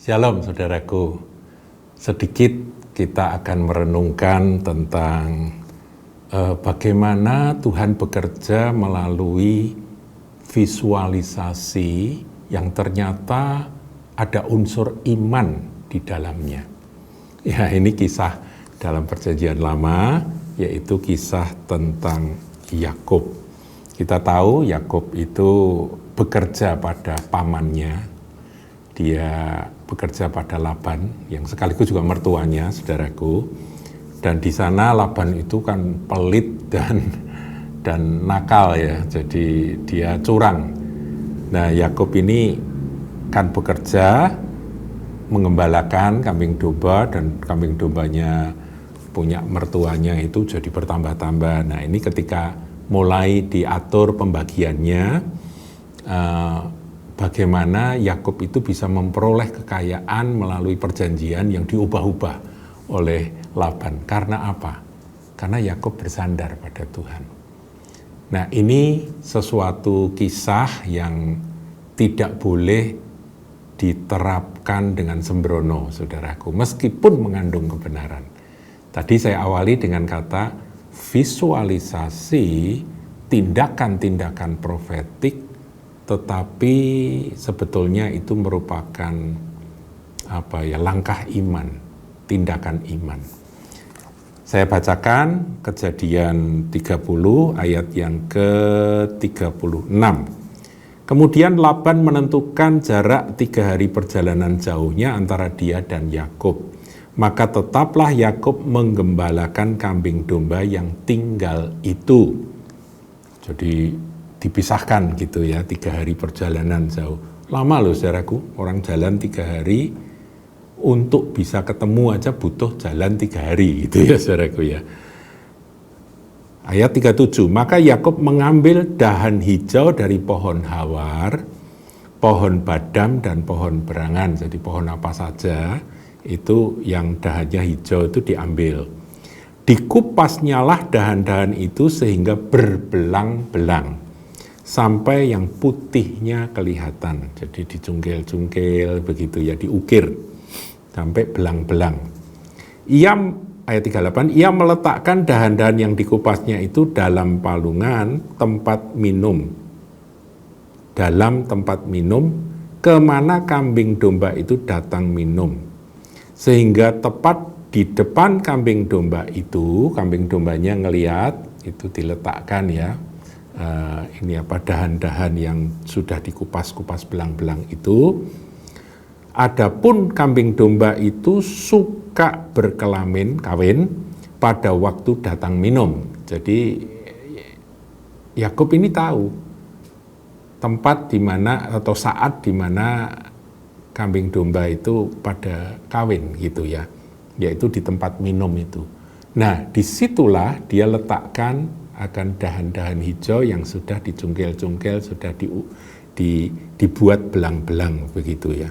Shalom saudaraku, sedikit kita akan merenungkan tentang bagaimana Tuhan bekerja melalui visualisasi yang ternyata ada unsur iman di dalamnya. Ya, ini kisah dalam Perjanjian Lama, yaitu kisah tentang Yakub. Kita tahu Yakub itu bekerja pada pamannya. Dia bekerja pada Laban yang sekaligus juga mertuanya, saudaraku. Dan di sana Laban itu kan pelit dan nakal ya, jadi dia curang. Nah, Yakub ini kan bekerja mengembalakan kambing domba, dan kambing dombanya punya mertuanya itu jadi bertambah-tambah. Nah, ini ketika mulai diatur pembagiannya, bagaimana Yakub itu bisa memperoleh kekayaan melalui perjanjian yang diubah-ubah oleh Laban. Karena apa? Karena Yakub bersandar pada Tuhan. Nah, ini sesuatu kisah yang tidak boleh diterapkan dengan sembrono, saudaraku, meskipun mengandung kebenaran. Tadi saya awali dengan kata visualisasi tindakan-tindakan profetik, tetapi sebetulnya itu merupakan langkah iman, tindakan iman. Saya bacakan Kejadian 30 ayat yang ke-36. Kemudian Laban menentukan jarak 3 hari perjalanan jauhnya antara dia dan Yakub. Maka tetaplah Yakub menggembalakan kambing domba yang tinggal itu. Jadi dipisahkan gitu ya, 3 hari perjalanan jauh. Lama loh saudaraku, orang jalan 3 hari, untuk bisa ketemu aja butuh jalan 3 hari gitu ya saudaraku ya. Ayat 37, maka Yakub mengambil dahan hijau dari pohon hawar, pohon badam dan pohon berangan. Jadi pohon apa saja itu yang dahannya hijau itu diambil. Dikupasnyalah dahan-dahan itu sehingga berbelang-belang, sampai yang putihnya kelihatan. Jadi dicungkil-cungkil begitu ya, diukir sampai belang-belang. Ayat 38, ia meletakkan dahan-dahan yang dikupasnya itu dalam palungan tempat minum. Dalam tempat minum, kemana kambing domba itu datang minum. Sehingga tepat di depan kambing domba itu, kambing dombanya ngelihat, itu diletakkan ya, dahan-dahan yang sudah dikupas-kupas belang-belang itu. Adapun kambing domba itu suka kawin pada waktu datang minum. Jadi Yakub ini tahu tempat di mana atau saat di mana kambing domba itu pada kawin gitu ya, yaitu di tempat minum itu. Nah, disitulah dia letakkan akan dahan-dahan hijau yang sudah dicungkil-cungkil, sudah dibuat belang-belang begitu ya.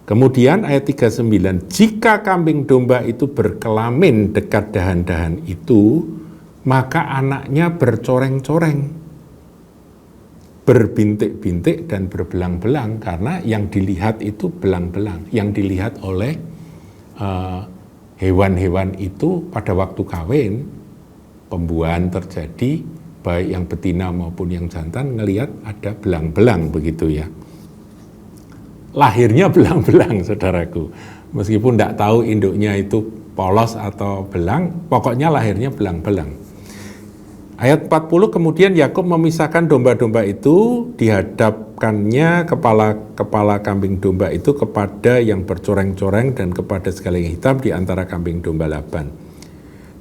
Kemudian ayat 39, jika kambing domba itu berkelamin dekat dahan-dahan itu, maka anaknya bercoreng-coreng, berbintik-bintik dan berbelang-belang, karena yang dilihat itu belang-belang, yang dilihat oleh hewan-hewan itu pada waktu kawin. Pembuahan terjadi, baik yang betina maupun yang jantan ngelihat ada belang-belang begitu ya. Lahirnya belang-belang, saudaraku. Meskipun tidak tahu induknya itu polos atau belang, pokoknya lahirnya belang-belang. Ayat 40, kemudian Yakub memisahkan domba-domba itu, dihadapkannya kepala kambing domba itu kepada yang bercoreng-coreng dan kepada segala yang hitam di antara kambing domba Laban.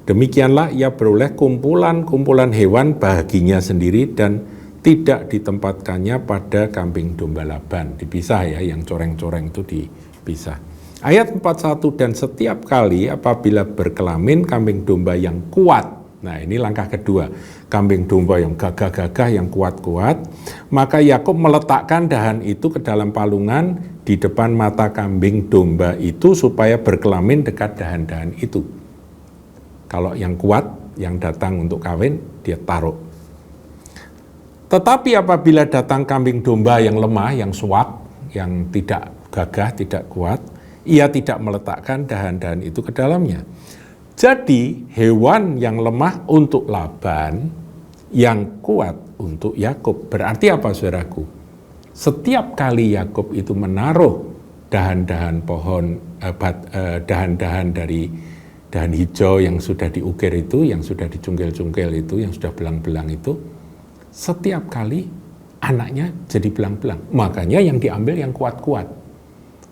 Demikianlah ia beroleh kumpulan-kumpulan hewan baginya sendiri dan tidak ditempatkannya pada kambing domba Laban. Dipisah ya, yang coreng-coreng itu dipisah. Ayat 41, dan setiap kali apabila berkelamin kambing domba yang kuat, nah ini langkah kedua, kambing domba yang gagah-gagah, yang kuat-kuat, maka Yakub meletakkan dahan itu ke dalam palungan di depan mata kambing domba itu supaya berkelamin dekat dahan-dahan itu. Kalau yang kuat, yang datang untuk kawin, dia taruh. Tetapi apabila datang kambing domba yang lemah, yang suak, yang tidak gagah, tidak kuat, ia tidak meletakkan dahan-dahan itu ke dalamnya. Jadi hewan yang lemah untuk Laban, yang kuat untuk Yakub. Berarti apa, saudaraku? Setiap kali Yakub itu menaruh dahan-dahan pohon, dahan-dahan dari dahan hijau yang sudah diukir itu, yang sudah dicungkil-cungkil itu, yang sudah belang-belang itu, setiap kali anaknya jadi belang-belang. Makanya yang diambil yang kuat-kuat.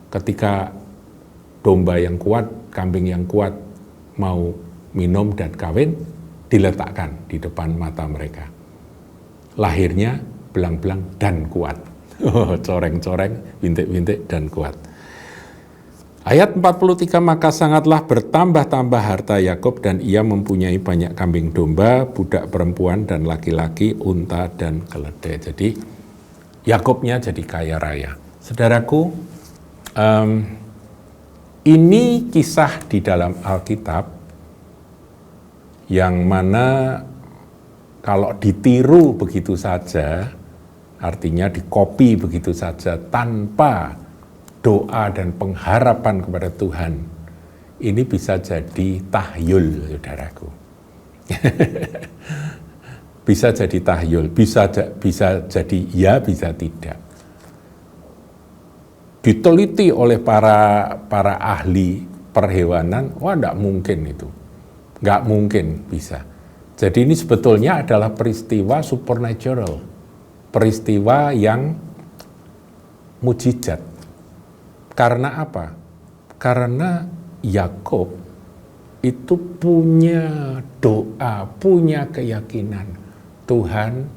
Ketika domba yang kuat, kambing yang kuat mau minum dan kawin, diletakkan di depan mata mereka. Lahirnya belang-belang dan kuat. Coreng-coreng, bintik-bintik dan kuat. Ayat 43, maka sangatlah bertambah-tambah harta Yakub dan ia mempunyai banyak kambing domba, budak perempuan dan laki-laki, unta dan keledai. Jadi Yakubnya jadi kaya raya. Saudaraku, ini kisah di dalam Alkitab yang mana kalau ditiru begitu saja, artinya dikopi begitu saja tanpa doa dan pengharapan kepada Tuhan, ini bisa jadi tahyul, saudaraku. Bisa jadi tahyul, bisa jadi ya, bisa tidak. Diteliti oleh para ahli perhewanan, wah enggak mungkin itu. Enggak mungkin bisa. Jadi ini sebetulnya adalah peristiwa supernatural, peristiwa yang mujizat. Karena apa? Karena Yakub itu punya doa, punya keyakinan, Tuhan,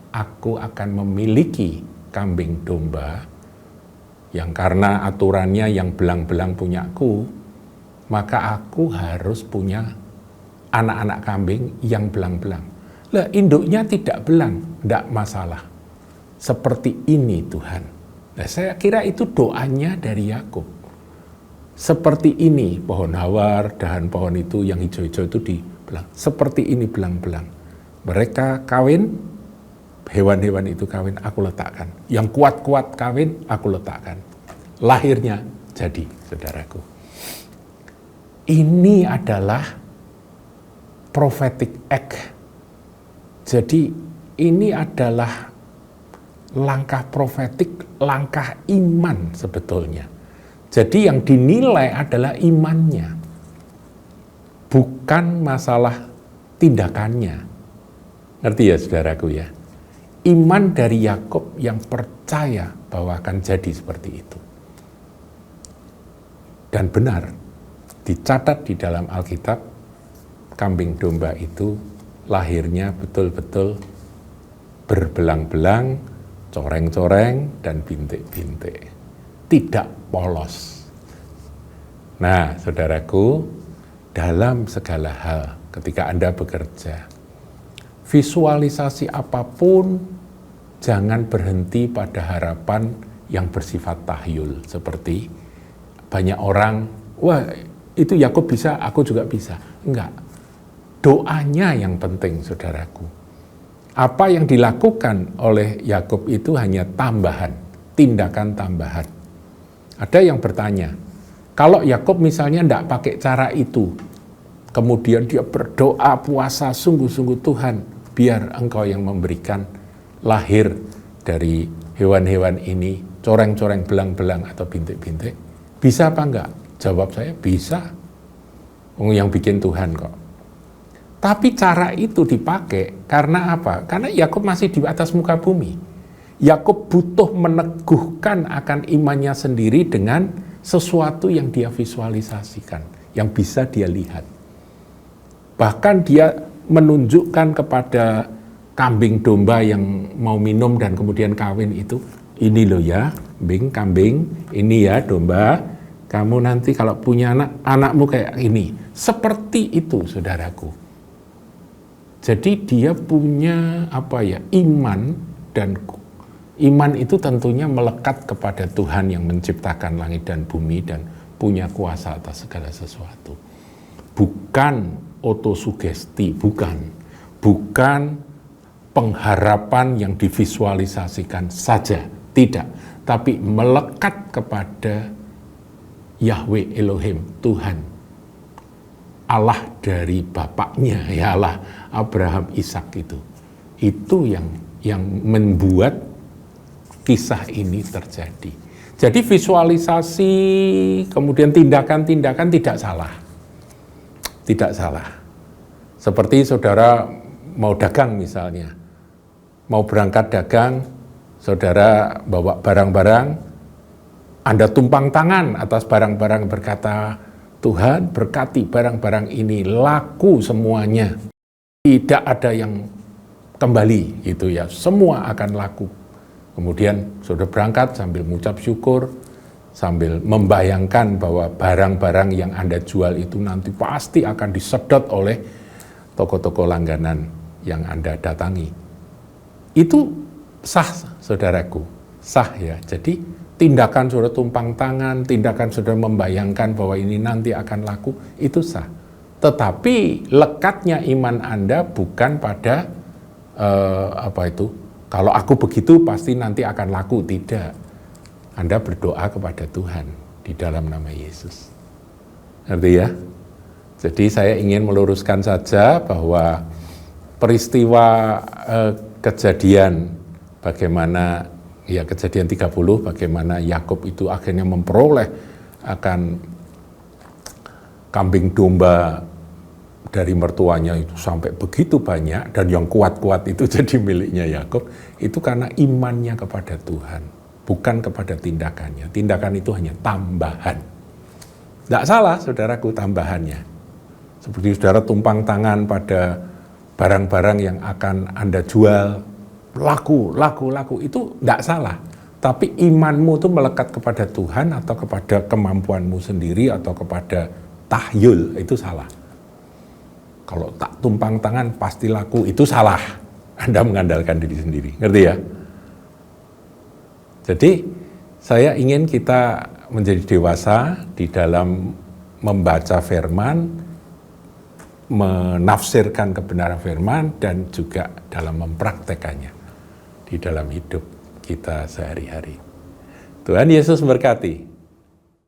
aku akan memiliki kambing domba yang karena aturannya yang belang-belang punyaku, maka aku harus punya anak-anak kambing yang belang-belang. Lah, induknya tidak belang, tidak masalah. Seperti ini Tuhan. Nah, saya kira itu doanya dari Yakub. Seperti ini pohon hawar, dahan pohon itu yang hijau-hijau itu dibelang. Seperti ini belang-belang. Mereka kawin, hewan-hewan itu kawin, aku letakkan. Yang kuat-kuat kawin, aku letakkan. Lahirnya jadi, saudaraku. Ini adalah prophetic act. Jadi ini adalah langkah profetik, langkah iman sebetulnya. Jadi yang dinilai adalah imannya, bukan masalah tindakannya. Ngerti ya, saudaraku ya? Iman dari Yakub yang percaya bahwa akan jadi seperti itu. Dan benar, dicatat di dalam Alkitab, kambing domba itu lahirnya betul-betul berbelang-belang, coreng-coreng, dan bintik-bintik. Tidak polos. Nah, saudaraku, dalam segala hal ketika Anda bekerja, visualisasi apapun jangan berhenti pada harapan yang bersifat tahyul. Seperti banyak orang, wah itu Yakub bisa, aku juga bisa. Enggak. Doanya yang penting, saudaraku. Apa yang dilakukan oleh Yakub itu hanya tambahan, tindakan tambahan. Ada yang bertanya, kalau Yakub misalnya tidak pakai cara itu, kemudian dia berdoa, puasa, sungguh-sungguh Tuhan, biar Engkau yang memberikan lahir dari hewan-hewan ini, coreng-coreng, belang-belang atau bintik-bintik, bisa apa enggak? Jawab saya, bisa. Yang bikin Tuhan kok. Tapi cara itu dipakai karena apa? Karena Yakub masih di atas muka bumi. Yakub butuh meneguhkan akan imannya sendiri dengan sesuatu yang dia visualisasikan, yang bisa dia lihat. Bahkan dia menunjukkan kepada kambing domba yang mau minum dan kemudian kawin itu, ini loh ya, kambing, ini ya domba, kamu nanti kalau punya anak, anakmu kayak ini. Seperti itu, saudaraku. Jadi dia punya iman, dan iman itu tentunya melekat kepada Tuhan yang menciptakan langit dan bumi dan punya kuasa atas segala sesuatu. Bukan otosugesti, bukan pengharapan yang divisualisasikan saja, tidak. tapi melekat kepada Yahweh Elohim, Tuhan, Allah dari bapaknya, ya Allah Abraham, Ishak itu yang membuat kisah ini terjadi. Jadi visualisasi, kemudian tindakan-tindakan tidak salah. Tidak salah. Seperti saudara mau dagang misalnya, mau berangkat dagang, saudara bawa barang-barang, Anda tumpang tangan atas barang-barang berkata, Tuhan berkati barang-barang ini, laku semuanya. Tidak ada yang kembali gitu ya, semua akan laku. Kemudian saudara berangkat sambil mengucap syukur, sambil membayangkan bahwa barang-barang yang Anda jual itu nanti pasti akan disedot oleh toko-toko langganan yang Anda datangi. Itu sah, saudaraku, sah ya. Jadi tindakan saudara tumpang tangan, tindakan saudara membayangkan bahwa ini nanti akan laku, itu sah. Tetapi lekatnya iman Anda bukan pada kalau aku begitu pasti nanti akan laku, tidak. Anda berdoa kepada Tuhan di dalam nama Yesus. Ngerti ya? Jadi saya ingin meluruskan saja bahwa peristiwa kejadian bagaimana, ya kejadian 30, bagaimana Yakub itu akhirnya memperoleh akan kambing domba dari mertuanya itu sampai begitu banyak, dan yang kuat-kuat itu jadi miliknya Yakub, itu karena imannya kepada Tuhan, bukan kepada tindakannya. Tindakan itu hanya tambahan. Tidak salah, saudaraku, tambahannya. Seperti saudara tumpang tangan pada barang-barang yang akan Anda jual, laku, itu tidak salah. Tapi imanmu itu melekat kepada Tuhan atau kepada kemampuanmu sendiri atau kepada tahyul, itu salah. Kalau tak tumpang tangan pasti laku, itu salah. Anda mengandalkan diri sendiri, ngerti ya? Jadi saya ingin kita menjadi dewasa di dalam membaca firman, menafsirkan kebenaran firman, dan juga dalam mempraktekannya di dalam hidup kita sehari-hari. Tuhan Yesus berkati.